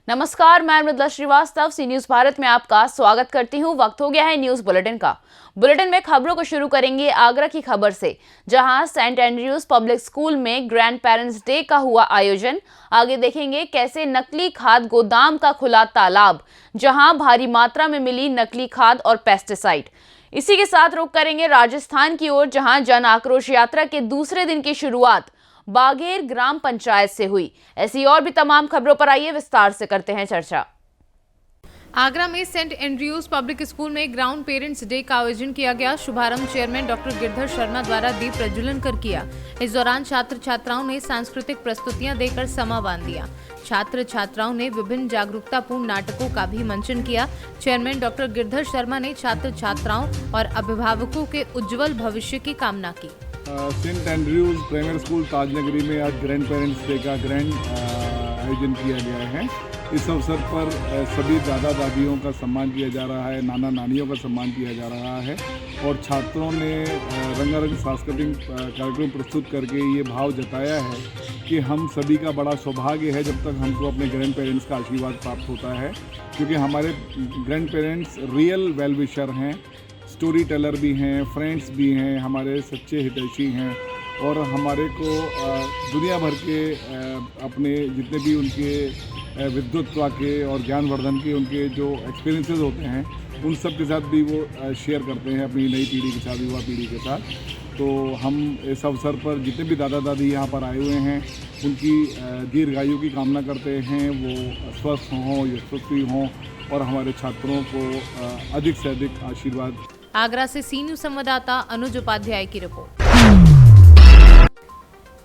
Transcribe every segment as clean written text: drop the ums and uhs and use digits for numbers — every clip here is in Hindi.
नमस्कार, मैं मृदुला श्रीवास्तव सी न्यूज भारत में आपका स्वागत करती हूं। वक्त हो गया है न्यूज बुलेटिन का। बुलेटिन में खबरों को शुरू करेंगे आगरा की खबर से, जहां सेंट एंड्रयूज पब्लिक स्कूल में ग्रैंड पेरेंट्स डे का हुआ आयोजन। आगे देखेंगे कैसे नकली खाद गोदाम का खुला तालाब, जहां भारी मात्रा में मिली नकली खाद और पेस्टिसाइड। इसी के साथ रुख करेंगे राजस्थान की ओर, जहां जन आक्रोश यात्रा के दूसरे दिन की शुरुआत बागेर ग्राम पंचायत से हुई। ऐसी और भी तमाम खबरों पर आइए विस्तार से करते हैं चर्चा। आगरा में सेंट एंड्रयूज पब्लिक स्कूल में ग्राउंड पेरेंट्स डे का आयोजन किया गया। शुभारंभ चेयरमैन डॉक्टर गिरधर शर्मा द्वारा दीप प्रज्वलन कर किया। इस दौरान छात्र छात्राओं ने सांस्कृतिक प्रस्तुतियां देकर समा बांध दिया। छात्र छात्राओं ने विभिन्न जागरूकतापूर्ण नाटकों का भी मंचन किया। चेयरमैन डॉक्टर गिरधर शर्मा ने छात्र छात्राओं और अभिभावकों के उज्जवल भविष्य की कामना की। Saint Andrews primary school Tajnagari में आज ग्रैंड पेरेंट्स डे का ग्रैंड आयोजन किया गया है। इस अवसर पर सभी दादा दादियों का सम्मान किया जा रहा है, नाना नानियों का सम्मान किया जा रहा है और छात्रों ने रंगारंग सांस्कृतिक कार्यक्रम प्रस्तुत करके ये भाव जताया है कि हम सभी का बड़ा सौभाग्य है जब तक हमको अपने ग्रैंड पेरेंट्स का आशीर्वाद प्राप्त होता है, क्योंकि हमारे grand parents real well wisher हैं, स्टोरी टेलर भी हैं, फ्रेंड्स भी हैं, हमारे सच्चे हितैषी हैं और हमारे को दुनिया भर के अपने जितने भी उनके विद्वत्ता के और ज्ञानवर्धन के उनके जो एक्सपीरियंसेस होते हैं उन सब के साथ भी वो शेयर करते हैं अपनी नई पीढ़ी के साथ, युवा पीढ़ी के साथ। तो हम इस अवसर पर जितने भी दादा दादी यहाँ पर आए हुए हैं उनकी दीर्घायु की कामना करते हैं, वो स्वस्थ हों, यशस्वी हों और हमारे छात्रों को अधिक से अधिक आशीर्वाद। आगरा से सी न्यूज संवाददाता अनुज उपाध्याय की रिपोर्ट।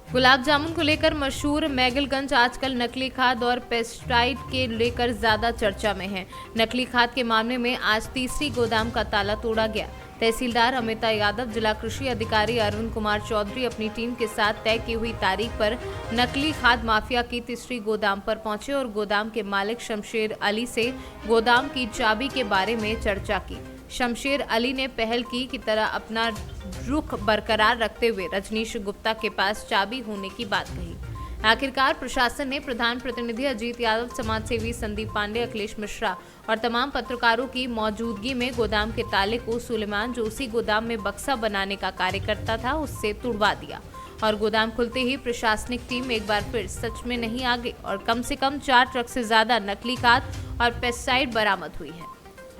गुलाब जामुन को लेकर मशहूर मैगलगंज आजकल नकली खाद और पेस्टिसाइड के लेकर ज्यादा चर्चा में है। नकली खाद के मामले में आज तीसरी गोदाम का ताला तोड़ा गया। तहसीलदार अमिता यादव, जिला कृषि अधिकारी अरविंद कुमार चौधरी अपनी टीम के साथ तय की हुई तारीख पर नकली खाद माफिया की तीसरी गोदाम पर पहुंचे और गोदाम के मालिक शमशेर अली से गोदाम की चाबी के बारे में चर्चा की। शमशेर अली ने पहल की तरह अपना रुख बरकरार रखते हुए रजनीश गुप्ता के पास चाबी होने की बात कही। आखिरकार प्रशासन ने प्रधान प्रतिनिधि अजीत यादव, समाजसेवी संदीप पांडे, अखिलेश मिश्रा और तमाम पत्रकारों की मौजूदगी में गोदाम के ताले को सुलेमान, जो उसी गोदाम में बक्सा बनाने का कार्य करता था, उससे तुड़वा दिया और गोदाम खुलते ही प्रशासनिक टीम एक बार फिर सच में नहीं आ गई और कम से कम 4 ट्रक से ज्यादा नकली खाद और पेस्टिसाइड बरामद हुई है।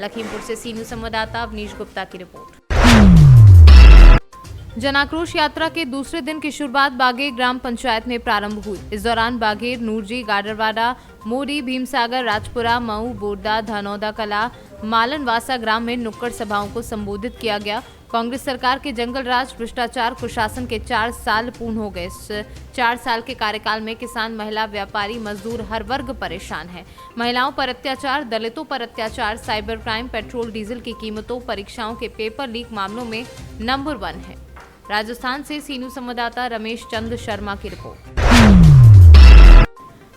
लखीमपुर से सी न्यूज संवाददाता अवनीश गुप्ता की रिपोर्ट। जन आक्रोश यात्रा के दूसरे दिन की शुरुआत बागेर ग्राम पंचायत में प्रारंभ हुई। इस दौरान बागेर, नूरजी, गाडरवाड़ा, मोरी, भीमसागर, राजपुरा, मऊ, बोरदा, धनौदा कला, मालनवासा ग्राम में नुक्कड़ सभाओं को संबोधित किया गया। कांग्रेस सरकार के जंगल राज, भ्रष्टाचार, कुशासन के 4 साल पूर्ण हो गए। इस 4 साल के कार्यकाल में किसान, महिला, व्यापारी, मजदूर हर वर्ग परेशान है। महिलाओं पर अत्याचार, दलितों पर अत्याचार, साइबर क्राइम, पेट्रोल डीजल की कीमतों, परीक्षाओं के पेपर लीक मामलों में नंबर 1 है। राजस्थान से सी न्यूज संवाददाता रमेश चंद शर्मा की रिपोर्ट।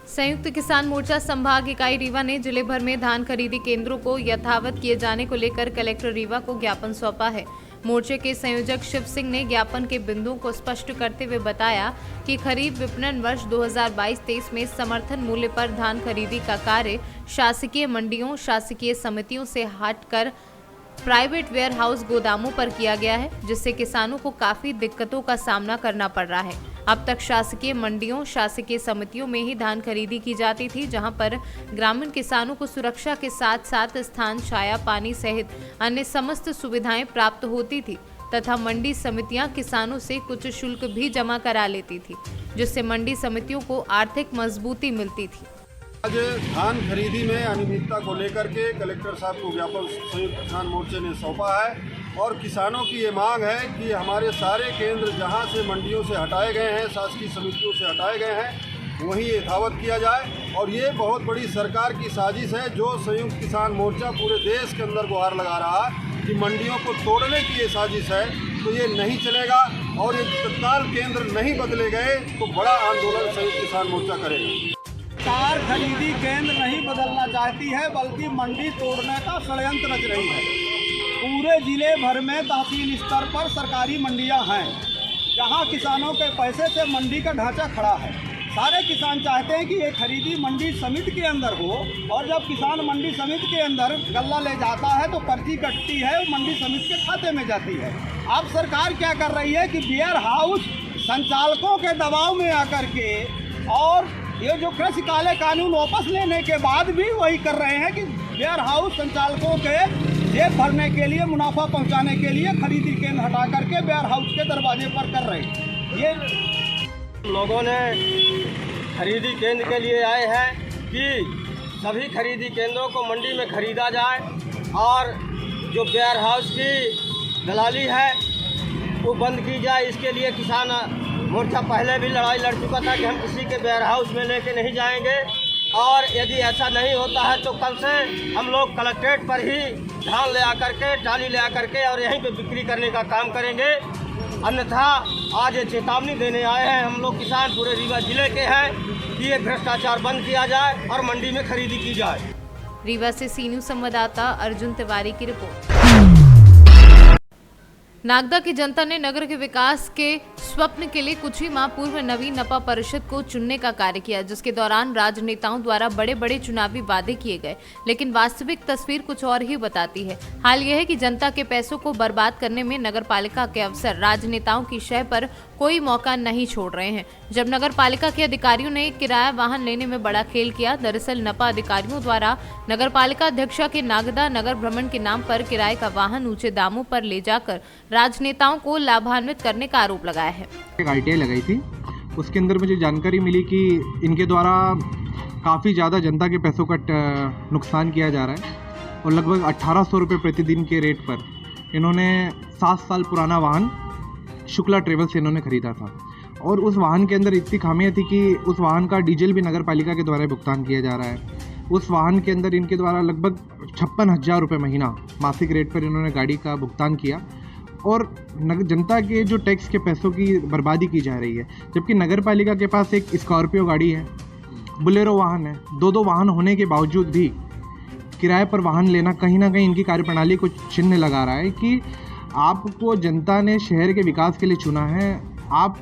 संयुक्त किसान मोर्चा संभाग इकाई रीवा ने जिले भर में धान खरीदी केंद्रों को यथावत किए जाने को लेकर कलेक्टर रीवा को ज्ञापन सौंपा है। मोर्चे के संयोजक शिव सिंह ने ज्ञापन के बिंदुओं को स्पष्ट करते हुए बताया कि खरीफ विपणन वर्ष 2022-23 में समर्थन मूल्य पर धान खरीदी का कार्य शासकीय मंडियों, शासकीय समितियों से हटकर प्राइवेट वेयर हाउस गोदामों पर किया गया है, जिससे किसानों को काफी दिक्कतों का सामना करना पड़ रहा है। अब तक शासकीय मंडियों, शासकीय समितियों में ही धान खरीदी की जाती थी, जहां पर ग्रामीण किसानों को सुरक्षा के साथ साथ स्थान, छाया, पानी सहित अन्य समस्त सुविधाएं प्राप्त होती थी तथा मंडी समितियां किसानों से कुछ शुल्क भी जमा करा लेती थी, जिससे मंडी समितियों को आर्थिक मजबूती मिलती थी। आज धान खरीदी में अनियमितता को लेकर के कलेक्टर साहब को ज्ञापन संयुक्त किसान मोर्चे ने सौंपा है और किसानों की ये मांग है कि हमारे सारे केंद्र जहां से मंडियों से हटाए गए हैं, शासकीय समितियों से हटाए गए हैं, वहीं यथावत किया जाए। और ये बहुत बड़ी सरकार की साजिश है जो संयुक्त किसान मोर्चा पूरे देश के अंदर गुहार लगा रहा है कि मंडियों को तोड़ने की ये साजिश है, तो ये नहीं चलेगा और ये तत्काल केंद्र नहीं बदले गए तो बड़ा आंदोलन संयुक्त किसान मोर्चा करेगा। सरकार खरीदी केंद्र नहीं बदलना चाहती है बल्कि मंडी तोड़ने का षड्यंत्र रच रही है। पूरे जिले भर में तहसील स्तर पर सरकारी मंडियां हैं जहां किसानों के पैसे से मंडी का ढांचा खड़ा है। सारे किसान चाहते हैं कि ये खरीदी मंडी समिति के अंदर हो, और जब किसान मंडी समिति के अंदर गल्ला ले जाता है तो पर्ची कटती है, वो मंडी समिति के खाते में जाती है। अब सरकार क्या कर रही है कि वेयर हाउस संचालकों के दबाव में आकर के, और ये जो कृषि काले कानून वापस लेने के बाद भी वही कर रहे हैं कि वेयर हाउस संचालकों के जेब भरने के लिए, मुनाफा पहुंचाने के लिए खरीदी केंद्र हटा करके वेयर हाउस के दरवाजे पर कर रहे हैं। ये लोगों ने खरीदी केंद्र के लिए आए हैं कि सभी खरीदी केंद्रों को मंडी में खरीदा जाए, और जो वेयर हाउस की दलाली है वो बंद की जाए। इसके लिए किसान मोर्चा पहले भी लड़ाई लड़ चुका था कि हम किसी के वेयर हाउस में लेके नहीं जाएंगे, और यदि ऐसा नहीं होता है तो कल से हम लोग कलेक्ट्रेट पर ही धान ले आकर के, ट्राली ले आकर के और यहीं पे बिक्री करने का काम करेंगे। अन्यथा आज ये चेतावनी देने आए हैं हम लोग किसान पूरे रीवा जिले के हैं कि ये भ्रष्टाचार बंद किया जाए और मंडी में खरीदी की जाए। रीवा से सी न्यूज़ संवाददाता अर्जुन तिवारी की रिपोर्ट। नागदा की जनता ने नगर के विकास के स्वप्न के लिए कुछ ही माह पूर्व नवीन नपा परिषद को चुनने का कार्य किया, जिसके दौरान राजनेताओं द्वारा बड़े बड़े चुनावी वादे किए गए, लेकिन वास्तविक तस्वीर कुछ और ही बताती है। हाल यह है कि जनता के पैसों को बर्बाद करने में नगर पालिका के अफसर राजनेताओं की शय पर कोई मौका नहीं छोड़ रहे हैं। जब नगर पालिका के अधिकारियों ने किराया वाहन लेने में बड़ा खेल किया, दरअसल नपा अधिकारियों द्वारा नगर पालिका अध्यक्षा के नागदा नगर भ्रमण के नाम पर किराए का वाहन ऊंचे दामों पर ले जाकर राजनेताओं को लाभान्वित करने का आरोप लगाया है। एक आरटीआई लगाई थी, उसके अंदर मुझे जानकारी मिली कि इनके द्वारा काफ़ी ज़्यादा जनता के पैसों का नुकसान किया जा रहा है, और लगभग 1800 रुपये प्रतिदिन के रेट पर इन्होंने 7 साल पुराना वाहन शुक्ला ट्रेवल से इन्होंने ख़रीदा था, और उस वाहन के अंदर इतनी खामियां थी कि उस वाहन का डीजल भी नगर पालिका के द्वारा भुगतान किया जा रहा है। उस वाहन के अंदर इनके द्वारा लगभग 56,000 रुपये महीना मासिक रेट पर इन्होंने गाड़ी का भुगतान किया, और जनता के जो टैक्स के पैसों की बर्बादी की जा रही है। जबकि नगर पालिका के पास एक स्कॉर्पियो गाड़ी है, बुलेरो वाहन है, दो वाहन होने के बावजूद भी किराए पर वाहन लेना कहीं ना कहीं इनकी कार्यप्रणाली को चिन्ह लगा रहा है कि आपको जनता ने शहर के विकास के लिए चुना है, आप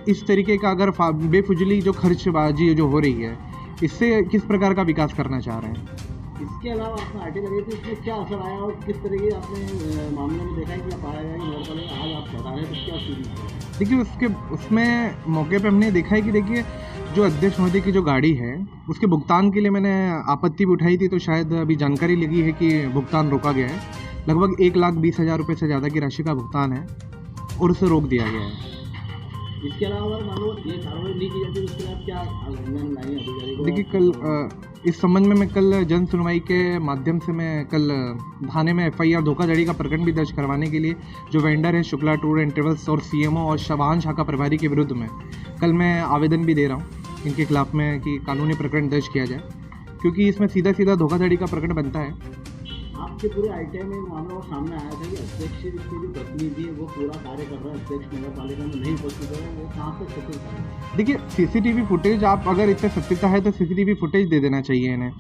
इस तरीके का अगर बेफुजली जो खर्चबाजी जो हो रही है, इससे किस प्रकार का विकास करना चाह रहे हैं। इसके अलावा आपने आरटीआई लगाई थी, इसमें क्या असर आया और किस तरह की आपने मामले में देखा है कि आप आया है नगर पालिका आज आप बता रहे हैं, तो क्या स्थिति? देखिए उसमें मौके पे हमने देखा है कि देखिए जो अध्यक्ष महोदय की जो गाड़ी है उसके भुगतान के लिए मैंने आपत्ति भी उठाई थी, तो शायद अभी जानकारी लगी है कि भुगतान रोका गया है। लगभग 1,20,000 रुपये से ज़्यादा की राशि का भुगतान है और उसे रोक दिया गया है। इसके अलावा मान लो ये कार्रवाई नहीं की जाती, उसके बाद क्या लाएंगे अधिकारी को? देखिए कल इस संबंध में मैं कल जन सुनवाई के माध्यम से मैं कल थाने में FIR धोखाधड़ी का प्रकरण भी दर्ज करवाने के लिए जो वेंडर है शुक्ला टूर एंड ट्रेवल्स और CMO और वाहन शाखा प्रभारी के विरुद्ध में कल मैं आवेदन भी दे रहा हूँ इनके खिलाफ में कि कानूनी प्रकरण दर्ज किया जाए, क्योंकि इसमें सीधा सीधा धोखाधड़ी का प्रकरण बनता है। आपके पूरे आरटीआई में मामला सामने आया था कि अध्यक्ष के जो प्रतिनिधि है वो पूरा कार्य कर रहा है, अध्यक्ष नगर पालिका में नहीं उपस्थित है, वो कहाँ पर सत्य है? देखिए CCTV फुटेज, आप अगर इतने सत्यता है तो CCTV फुटेज दे देना चाहिए इन्हें।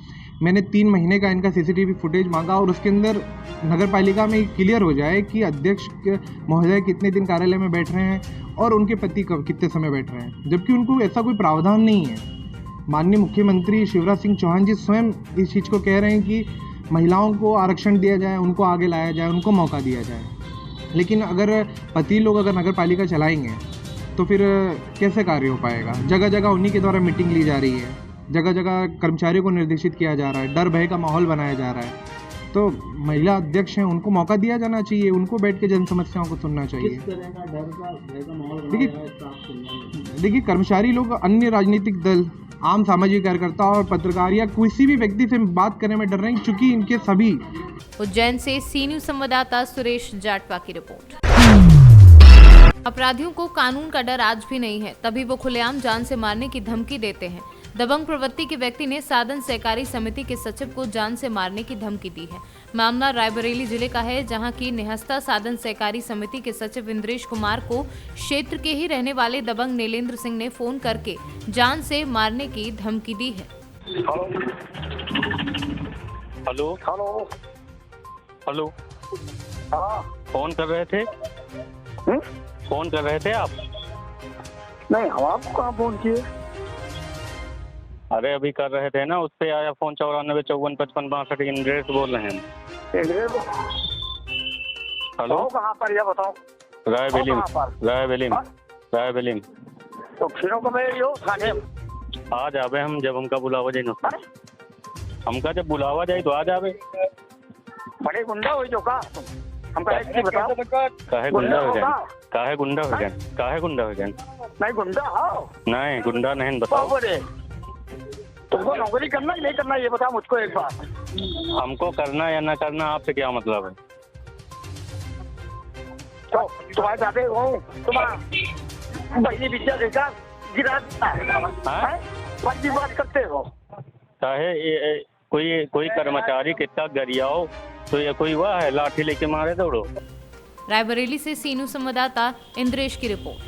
मैंने 3 महीने का इनका CCTV फुटेज मांगा और उसके अंदर नगर पालिका में क्लियर हो जाए कि अध्यक्ष महोदय कितने दिन कार्यालय में बैठ रहे हैं और उनके पति कितने समय बैठ रहे हैं, जबकि उनको ऐसा कोई प्रावधान नहीं है। माननीय मुख्यमंत्री शिवराज सिंह चौहान जी स्वयं इस चीज़ को कह रहे हैं कि महिलाओं को आरक्षण दिया जाए, उनको आगे लाया जाए, उनको मौका दिया जाए, लेकिन अगर पति लोग अगर नगर पालिका चलाएंगे तो फिर कैसे कार्य हो पाएगा। जगह जगह उन्हीं के द्वारा मीटिंग ली जा रही है, जगह जगह कर्मचारियों को निर्देशित किया जा रहा है, डर भय का माहौल बनाया जा रहा है। तो महिला अध्यक्ष हैं, उनको मौका दिया जाना चाहिए, उनको बैठ के जन समस्याओं को सुनना चाहिए। किस तरह का डर का भय का माहौल देखिए कर्मचारी लोग, अन्य राजनीतिक दल, आम सामाजिक कार्यकर्ता और पत्रकार या किसी भी व्यक्ति से बात करने में डर रहे हैं, क्योंकि इनके सभी। उज्जैन से सी न्यूज़ संवाददाता सुरेश जाटवा की रिपोर्ट। अपराधियों को कानून का डर आज भी नहीं है, तभी वो खुलेआम जान से मारने की धमकी देते हैं। दबंग प्रवृत्ति के व्यक्ति ने साधन सहकारी समिति के सचिव को जान से मारने की धमकी दी है। मामला रायबरेली जिले का है, जहां की निहस्ता साधन सहकारी समिति के सचिव इंद्रेश कुमार को क्षेत्र के ही रहने वाले दबंग नीलेंद्र सिंह ने फोन करके जान से मारने की धमकी दी है। हेलो हेलो हेलो, हाँ फोन कर रहे थे? फोन कर रहे थे आप? नहीं, हम आपको कहाँ फोन किए? अरे अभी कर रहे थे ना, उस पे आया फोन 94 54 55 62 इंद्रेश बोल रहे हैं। हेलो, कहाँ पर यह बताओ? रायबेलीम। तो फिर कब यो थाने आ जावे हम, जब हमका बुलावा जाए ना, हमका जब बुलावा जाए तो आ जावे। बड़े गुंडा हो जो का हमका एक चीज बताओ, काहे गुंडा हो जाए? काहे गुंडा हो जाए? काहे गुंडा हो जाए? नहीं गुंडा हो, नहीं गुंडा नहीं, बताओ। बोले तुमको नौकरी करना कि नहीं करना ये बताओ मुझको एक बार। हमको करना या ना करना आपसे क्या मतलब है? तो तुम्हारे दादे हो, तुम्हारा बहनी विद्या देखा गिरा की बात करते हो। चाहे कोई कर्मचारी कितना गरियाओ तो ये कोई वह है लाठी लेके मारे दौड़ो। रायबरेली से सीनू संवाददाता इंद्रेश की रिपोर्ट।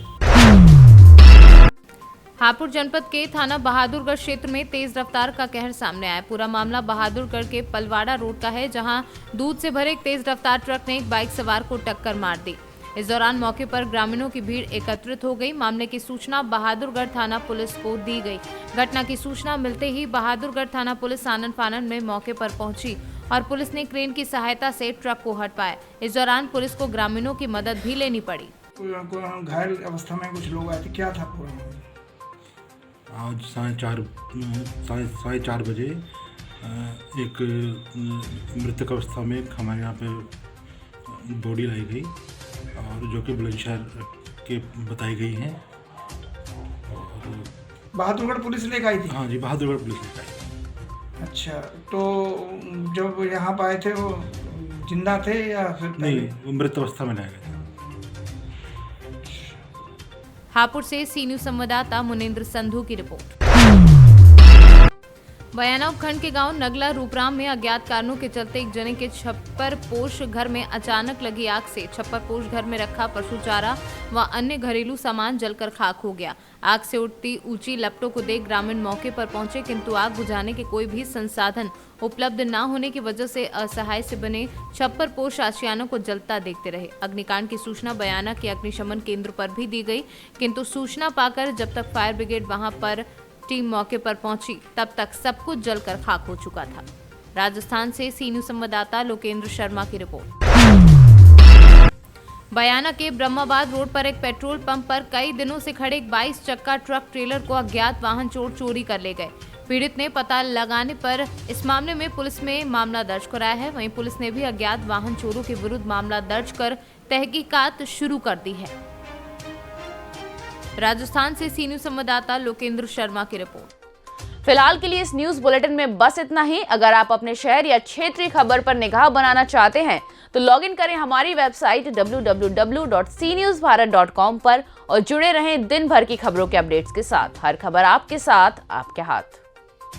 हापुड़ जनपद के थाना बहादुरगढ़ क्षेत्र में तेज रफ्तार का कहर सामने आया। पूरा मामला बहादुरगढ़ के पलवाड़ा रोड का है, जहां दूध से भरे एक तेज रफ्तार ट्रक ने एक बाइक सवार को टक्कर मार दी। इस दौरान मौके पर ग्रामीणों की भीड़ एकत्रित हो गई। मामले की सूचना बहादुरगढ़ थाना पुलिस को दी गई। घटना की सूचना मिलते ही बहादुरगढ़ थाना पुलिस आनन फानन में मौके पर पहुंची और पुलिस ने क्रेन की सहायता से ट्रक को हटवाया। इस दौरान पुलिस को ग्रामीणों की मदद भी लेनी पड़ी। घायल अवस्था में कुछ लोग आए थे, क्या था पूरा? आज 4:30 बजे एक मृतक अवस्था में हमारे यहाँ पे बॉडी लाई गई और जो कि बुलंदशहर के बताई गई हैं। और बहादुरगढ़ पुलिस लेकर आई थी? हाँ जी, बहादुरगढ़ पुलिस लेकर आई। अच्छा, तो जब यहाँ पर आए थे वो जिंदा थे या फिर? नहीं, वो मृत अवस्था में लाया गया। हापुड़ से सीनू संवाददाता मुनेंद्र संधू की रिपोर्ट। बयाना उपखंड के गांव नगला रूपराम में अज्ञात कारणों के चलते एक जने के छप्पर पोष घर में अचानक लगी आग से छप्पर पोष घर में रखा पशु चारा व अन्य घरेलू सामान जलकर खाक हो गया। आग से उठती ऊंची लपटों को देख ग्रामीण मौके पर पहुंचे, किंतु आग बुझाने के कोई भी संसाधन उपलब्ध न होने की वजह से असहाय से बने छप्पर पोष आशियानों को जलता देखते रहे। अग्निकांड की सूचना बयाना के अग्निशमन केंद्र पर भी दी गई, किंतु सूचना पाकर जब तक फायर ब्रिगेड वहां पर टीम मौके पर पहुंची तब तक सब कुछ जलकर खाक हो चुका था। राजस्थान से सीनू संवाददाता लोकेंद्र शर्मा की रिपोर्ट। बयाना के ब्रह्माबाद रोड पर एक पेट्रोल पंप पर कई दिनों से खड़े एक 22 चक्का ट्रक ट्रेलर को अज्ञात वाहन चोर चोरी कर ले गए। पीड़ित ने पता लगाने पर इस मामले में पुलिस में मामला दर्ज कराया है। वहीं पुलिस ने भी अज्ञात वाहन चोरों के विरुद्ध मामला दर्ज कर तहकीकात शुरू कर दी है। राजस्थान से सीनू संवाददाता लोकेंद्र शर्मा की रिपोर्ट। फिलहाल के लिए इस न्यूज बुलेटिन में बस इतना ही। अगर आप अपने शहर या क्षेत्रीय खबर पर निगाह बनाना चाहते हैं तो लॉग इन करें हमारी वेबसाइट www.cnewsbharat.com पर और जुड़े रहें दिन भर की खबरों के अपडेट्स के साथ। हर खबर आपके साथ, आपके हाथ।